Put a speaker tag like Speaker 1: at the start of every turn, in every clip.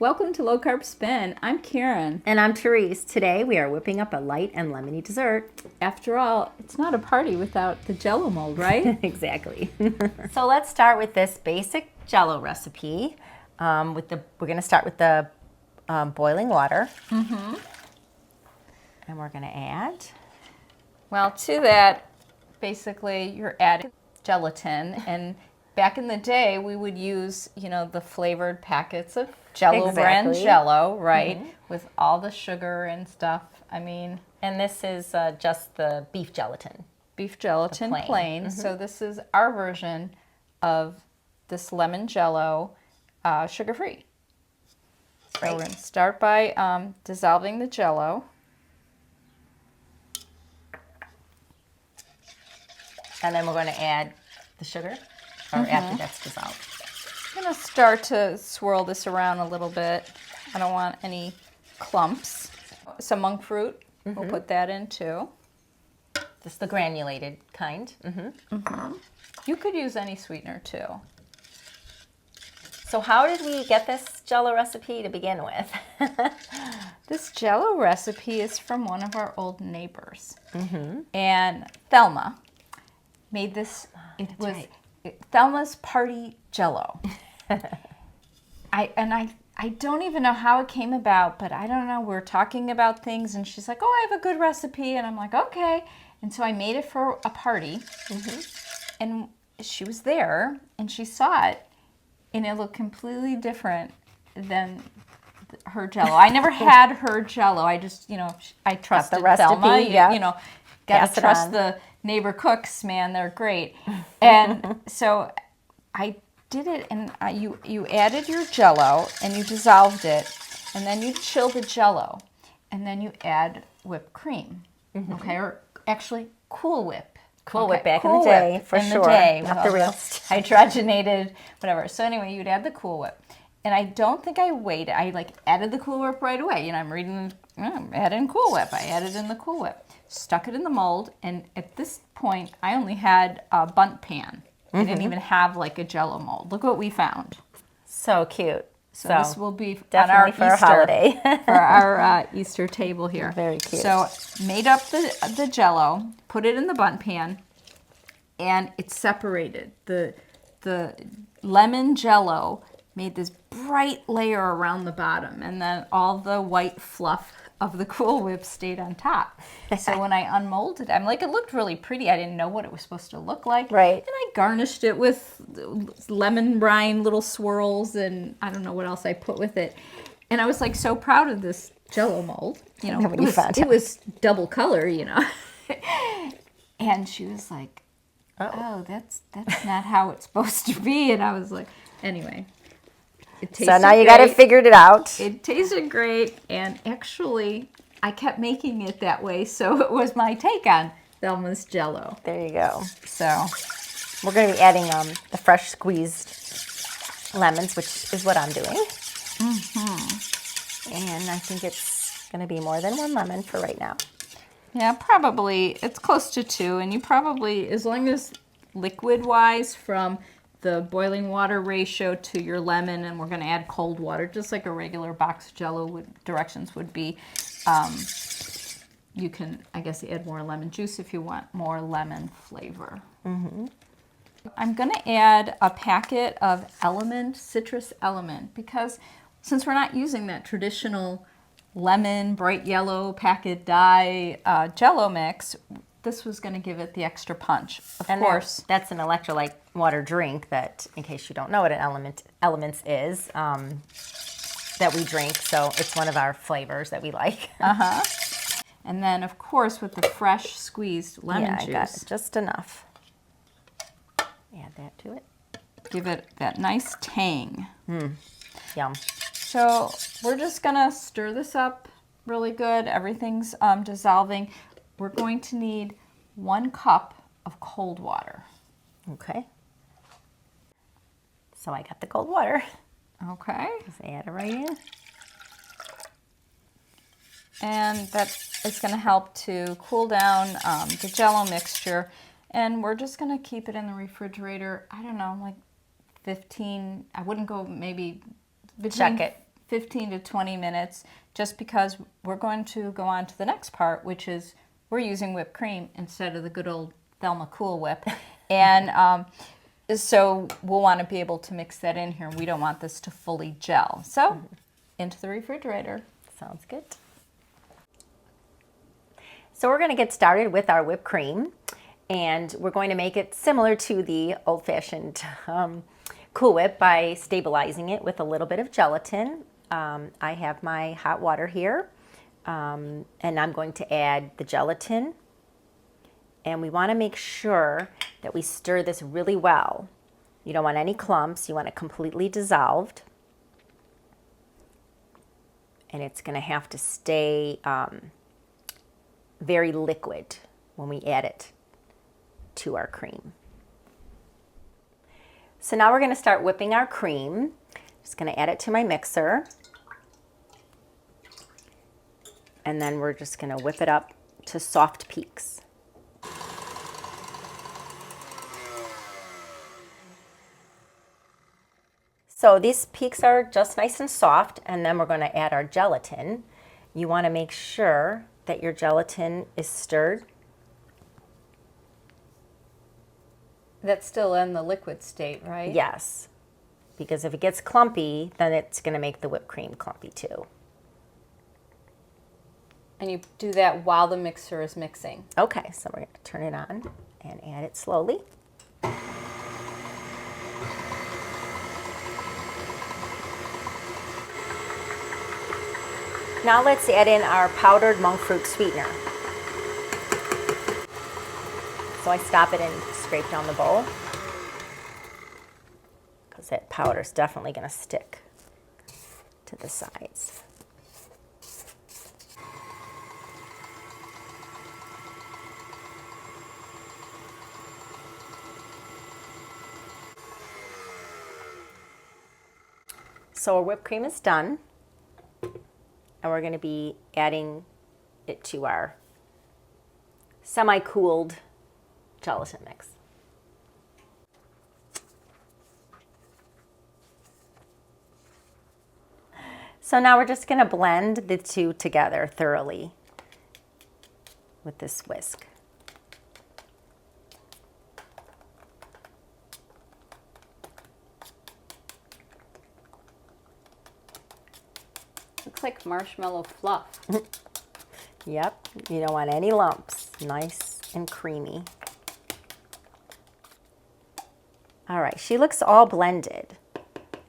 Speaker 1: Welcome to Low Carb Spin. I'm Karen.
Speaker 2: And I'm Therese. Today we are whipping up a light and lemony dessert.
Speaker 1: After all, it's not a party without the Jello mold, right?
Speaker 2: Exactly. So let's start with this basic Jello recipe. We're going to start with the boiling water. Mm-hmm. And we're going to add.
Speaker 1: Well, to that, basically, you're adding gelatin. And back in the day, we would use, the flavored packets of Jello brand Jello, right? Mm-hmm. With all the sugar and stuff. And
Speaker 2: this is just the beef gelatin.
Speaker 1: Beef gelatin plain. Mm-hmm. So this is our version of this lemon Jello, sugar-free. So we're going to start by dissolving the Jello.
Speaker 2: And then we're going to add the sugar, or after that's dissolved.
Speaker 1: I'm going to start to swirl this around a little bit. I don't want any clumps. Some monk fruit, we'll put that in too.
Speaker 2: This is the granulated kind. Mm-hmm.
Speaker 1: Mm-hmm. You could use any sweetener too.
Speaker 2: So how did we get this Jello recipe to begin with?
Speaker 1: This Jello recipe is from one of our old neighbors. Mm-hmm. And Thelma made this. It was Thelma's Party Jello. I don't even know how it came about, but I don't know. We're talking about things, and she's like, "Oh, I have a good recipe," and I'm like, "Okay." And so I made it for a party, and she was there, and she saw it, and it looked completely different than her Jello. I never had her Jello. I just, I trusted Thelma. Gotta trust the neighbor cooks, man. They're great. And so I did it, and you added your Jello, and you dissolved it, and then you chill the Jello, and then you add whipped cream, okay? Or actually, Cool Whip.
Speaker 2: Cool Whip back in the day, for sure. Not the real
Speaker 1: hydrogenated, whatever. So anyway, you'd add the Cool Whip. And I don't think I waited. I added the Cool Whip right away. I'm reading, add in Cool Whip. I added in the Cool Whip. Stuck it in the mold, and at this point, I only had a bundt pan. I didn't even have a Jello mold. Look what we found.
Speaker 2: So cute.
Speaker 1: So this will be
Speaker 2: definitely
Speaker 1: on our
Speaker 2: for Easter, a holiday.
Speaker 1: For our Easter table here.
Speaker 2: Very cute.
Speaker 1: So made up the Jello, put it in the bundt pan, and it separated. The lemon Jello made this bright layer around the bottom, and then all the white fluff of the Cool Whip stayed on top. So when I unmolded, it looked really pretty. I didn't know what it was supposed to look like.
Speaker 2: Right.
Speaker 1: And I garnished it with lemon rind little swirls, and I don't know what else I put with it. And I was so proud of this Jello mold. It was double color, And she was like, "Oh, that's not how it's supposed to be." And I was like, anyway.
Speaker 2: So now you got it figured it out.
Speaker 1: It tasted great, and actually, I kept making it that way, so it was my take on Thelma's Jello.
Speaker 2: There you go.
Speaker 1: So
Speaker 2: we're going to be adding the fresh squeezed lemons, which is what I'm doing. Mm-hmm. And I think it's going to be more than one lemon for right now.
Speaker 1: Yeah, probably. It's close to 2, and you probably, as long as liquid-wise from the boiling water ratio to your lemon, and we're going to add cold water, just like a regular box Jello directions would be. You can, I guess, add more lemon juice if you want more lemon flavor. Mm-hmm. I'm going to add a packet of citrus element, because since we're not using that traditional lemon, bright yellow packet dye Jello mix, this was going to give it the extra punch. Of course.
Speaker 2: That's an electrolyte water drink that, in case you don't know what an Elements is, that we drink. So it's one of our flavors that we like.
Speaker 1: And then, of course, with the fresh squeezed lemon juice.
Speaker 2: I got just enough. Add that to it.
Speaker 1: Give it that nice tang.
Speaker 2: Yum.
Speaker 1: So we're just going to stir this up really good. Everything's dissolving. We're going to need 1 cup of cold water.
Speaker 2: Okay. So I got the cold water.
Speaker 1: Okay.
Speaker 2: Just add it right in.
Speaker 1: And that is going to help to cool down the Jello mixture. And we're just going to keep it in the refrigerator, I don't know, 15, I wouldn't go maybe between
Speaker 2: Check it.
Speaker 1: 15 to 20 minutes, just because we're going to go on to the next part, which is we're using whipped cream instead of the good old Thelma Cool Whip. And so we'll want to be able to mix that in here. We don't want this to fully gel. So into the refrigerator.
Speaker 2: Sounds good. So we're going to get started with our whipped cream, and we're going to make it similar to the old-fashioned Cool Whip by stabilizing it with a little bit of gelatin. I have my hot water here, and I'm going to add the gelatin. And we want to make sure that we stir this really well. You don't want any clumps. You want it completely dissolved. And it's going to have to stay very liquid when we add it to our cream. So now we're going to start whipping our cream. Just going to add it to my mixer. And then we're just going to whip it up to soft peaks. So these peaks are just nice and soft, and then we're going to add our gelatin. You want to make sure that your gelatin is stirred.
Speaker 1: That's still in the liquid state, right?
Speaker 2: Yes, because if it gets clumpy, then it's going to make the whipped cream clumpy too.
Speaker 1: And you do that while the mixer is mixing.
Speaker 2: Okay, so we're going to turn it on and add it slowly. Now let's add in our powdered monk fruit sweetener. So I stop it and scrape down the bowl, because that powder is definitely going to stick to the sides. So our whipped cream is done. And we're going to be adding it to our semi-cooled gelatin mix. So now we're just going to blend the two together thoroughly with this whisk.
Speaker 1: Looks like marshmallow fluff.
Speaker 2: Yep, you don't want any lumps. Nice and creamy. All right, she looks all blended.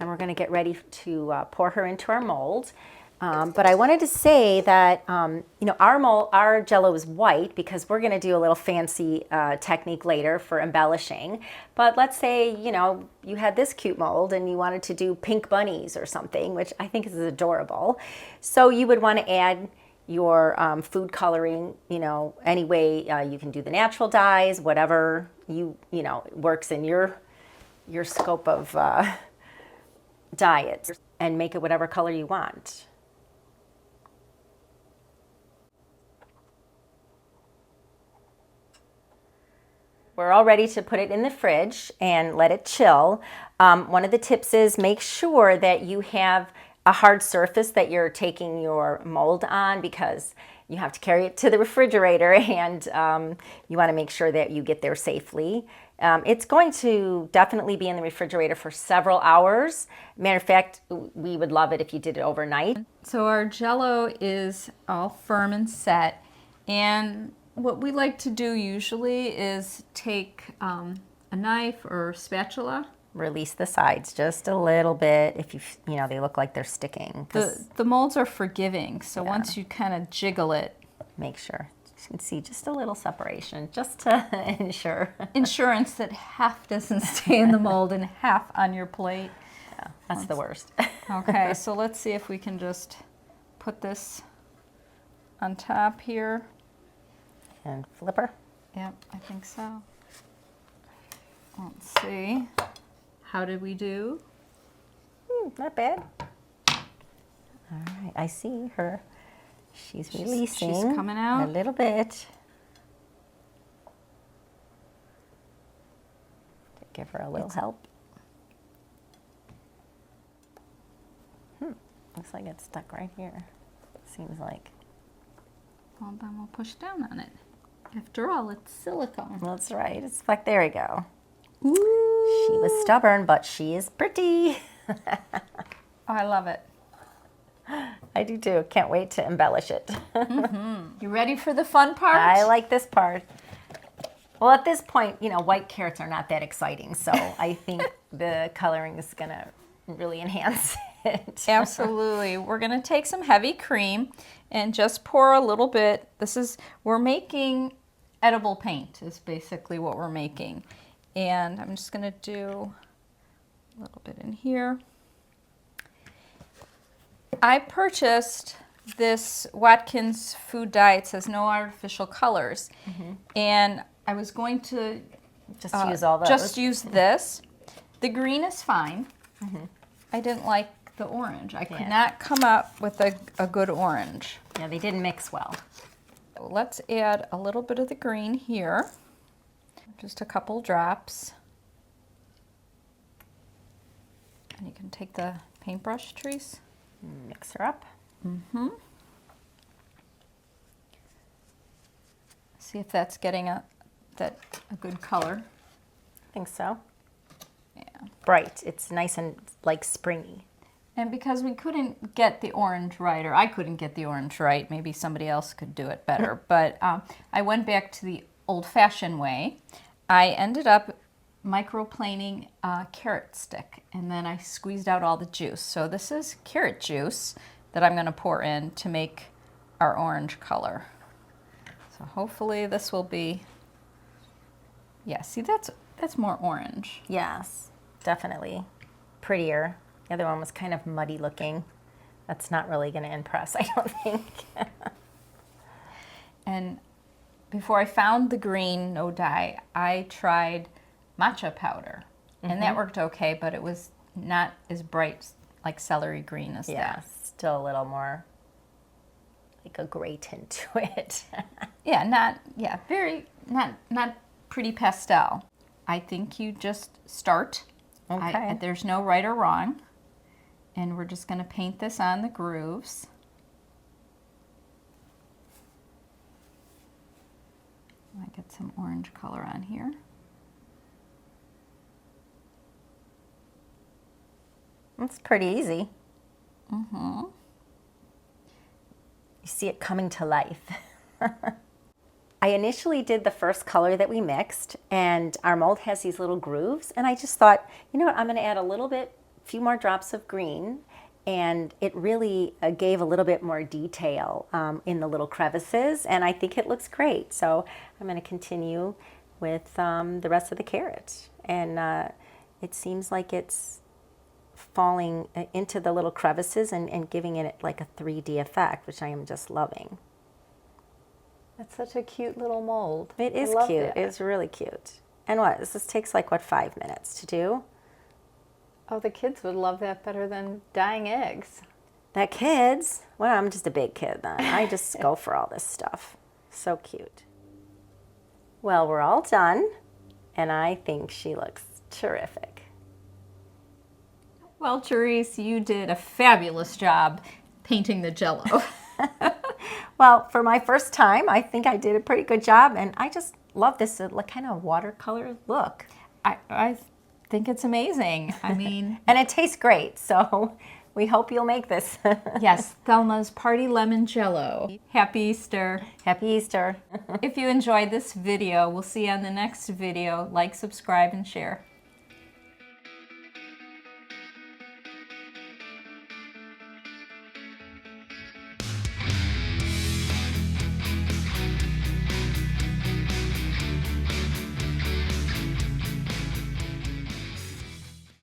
Speaker 2: And we're going to get ready to pour her into our mold. But I wanted to say that, our Jello is white because we're going to do a little fancy technique later for embellishing. But let's say, you had this cute mold and you wanted to do pink bunnies or something, which I think is adorable. So you would want to add your food coloring, any way you can do the natural dyes, whatever works in your scope of diet, and make it whatever color you want. We're all ready to put it in the fridge and let it chill. One of the tips is make sure that you have a hard surface that you're taking your mold on, because you have to carry it to the refrigerator, and you want to make sure that you get there safely. It's going to definitely be in the refrigerator for several hours. Matter of fact, we would love it if you did it overnight.
Speaker 1: So our Jello is all firm and set, and what we like to do usually is take a knife or spatula.
Speaker 2: Release the sides just a little bit if they look like they're sticking.
Speaker 1: The molds are forgiving, so once you kind of jiggle it,
Speaker 2: make sure you can see just a little separation, just to ensure.
Speaker 1: Insurance that half doesn't stay in the mold and half on your plate.
Speaker 2: Yeah, that's the worst.
Speaker 1: Okay, so let's see if we can just put this on top here.
Speaker 2: And flipper.
Speaker 1: Yep, I think so. Let's see. How did we do?
Speaker 2: Not bad. All right, I see her. She's releasing.
Speaker 1: She's coming out.
Speaker 2: A little bit. Give her a little help. Looks like it's stuck right here. Seems like.
Speaker 1: Well, then we'll push down on it. After all, it's silicone.
Speaker 2: That's right. It's like, there we go.
Speaker 1: Ooh.
Speaker 2: She was stubborn, but she is pretty.
Speaker 1: Oh, I love it.
Speaker 2: I do too. Can't wait to embellish it.
Speaker 1: You ready for the fun part?
Speaker 2: I like this part. Well, at this point, you know, white carrots are not that exciting, so I think the coloring is going to really enhance it.
Speaker 1: Absolutely. We're going to take some heavy cream and just pour a little bit. We're making edible paint is basically what we're making. And I'm just going to do a little bit in here. I purchased this Watkins Food Dye. It says no artificial colors. And I was going to
Speaker 2: Just use all those.
Speaker 1: just use this. The green is fine. I didn't like the orange. I could not come up with a good orange.
Speaker 2: Yeah, they didn't mix well.
Speaker 1: Let's add a little bit of the green here. Just a couple drops. And you can take the paintbrush, Therese.
Speaker 2: Mix her up.
Speaker 1: See if that's getting a good color.
Speaker 2: I think so.
Speaker 1: Yeah.
Speaker 2: Bright. It's nice and like springy.
Speaker 1: And because we couldn't get the orange right, or I couldn't get the orange right, maybe somebody else could do it better, but I went back to the old-fashioned way. I ended up microplaning a carrot stick, and then I squeezed out all the juice. So this is carrot juice that I'm going to pour in to make our orange color. So hopefully this will be, yeah, see that's more orange.
Speaker 2: Yes, definitely. Prettier. The other one was kind of muddy looking. That's not really going to impress, I don't think.
Speaker 1: And before I found the green no dye, I tried matcha powder, and that worked okay, but it was not as bright like celery green as that.
Speaker 2: Still a little more like a gray tint to it.
Speaker 1: Not pretty pastel. I think you just start.
Speaker 2: Okay.
Speaker 1: There's no right or wrong, and we're just going to paint this on the grooves. I get some orange color on here.
Speaker 2: It's pretty easy.
Speaker 1: Mm-hmm.
Speaker 2: You see it coming to life. I initially did the first color that we mixed, and our mold has these little grooves, and I just thought, you know what, I'm going to add a few more drops of green, and it really gave a little bit more detail in the little crevices, and I think it looks great. So I'm going to continue with the rest of the carrot, and it seems like it's falling into the little crevices and giving it like a 3D effect, which I am just loving.
Speaker 3: That's such a cute little mold.
Speaker 2: It is cute.
Speaker 3: It.
Speaker 2: It's really cute. And what? This takes like, 5 minutes to do?
Speaker 3: Oh, the kids would love that better than dyeing eggs.
Speaker 2: That kids? Well, I'm just a big kid then. I just go for all this stuff. So cute. Well, we're all done, and I think she looks terrific.
Speaker 1: Well, Therese, you did a fabulous job painting the Jello.
Speaker 2: Well, for my first time, I think I did a pretty good job, and I just love this kind of watercolor look.
Speaker 1: I think it's amazing. I mean...
Speaker 2: And it tastes great, so we hope you'll make this.
Speaker 1: Yes, Thelma's Party Lemon Jello. Happy Easter.
Speaker 2: Happy Easter.
Speaker 1: If you enjoyed this video, we'll see you on the next video. Like, subscribe, and share.